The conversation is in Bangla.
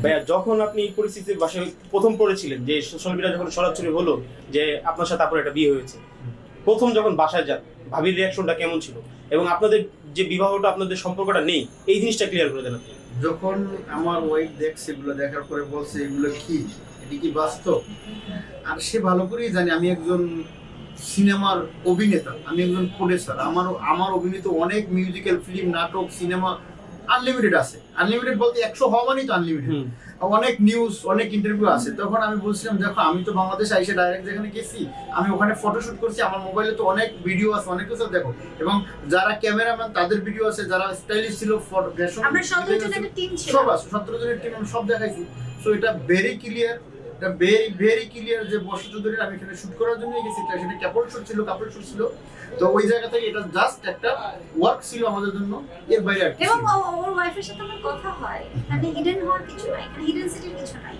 ভাইয়া যখন আপনি এই পরিস্থিতির বাসায় প্রথম পড়েছিলেন, যে সোশ্যাল মিডিয়া যখন ছড়াছড়ি হলো যে আপনার সাথে আপনার একটা বিয়ে হয়েছে, প্রথম যখন বাসায় যান ভাবির রিয়াকশনটা কেমন ছিল, এবং আপনাদের যে বিবাহটা, আপনাদের সম্পর্কটা নেই, এই জিনিসটা ক্লিয়ার করে দেন আপনি। যখন আমার ওয়াইফ দেখছে, এগুলো দেখার পরে বলছে এগুলো কি, এটি কি বাস্তব? আর সে ভালো করেই জানে আমি একজন সিনেমার অভিনেতা, আমি একজন প্রোডিউসার। আমার অভিনীত অনেক মিউজিক্যাল ফিল্ম, নাটক, সিনেমা আনলিমিটেড আছে। আনলিমিটেড বলতে 100 হওয়া মানেই তো আনলিমিটেড। অনেক নিউজ, অনেক ইন্টারভিউ আছে। তখন আমি বলছিলাম দেখো, আমি তো বাংলাদেশে আইসে ডাইরেক্ট যেখানে গেছি, আমি ওখানে ফটোশুট করছি, আমার মোবাইলে তো অনেক ভিডিও আছে, অনেক কিছু দেখো। এবং যারা ক্যামেরাম্যান তাদের ভিডিও আছে, যারা স্টাইলিশ ছিল, ফ্যাশন, আমরা 17 জনের একটা টিম ছিল, সব আছে, 17 জনের টিম, আমি সব দেখাইছি। সো এটা ভেরি ক্লিয়ার, এটা ভেরি ক্লিয়ার যে বর্ষা চৌধুরীর আমি এখানে শুট করার জন্য গেছি। সেটা কাপড় শুট ছিল। তো ওই জায়গা থেকে এটা জাস্ট একটা ওয়ার্ক ছিল আমাদের জন্য, এর বাইরে আর কিছু এবং না। ওর ওয়াইফের সাথে আমার কথা হয়, মানে হিডেন হওয়ার কিছু নাই, হিডেন সিটির কিছু নাই।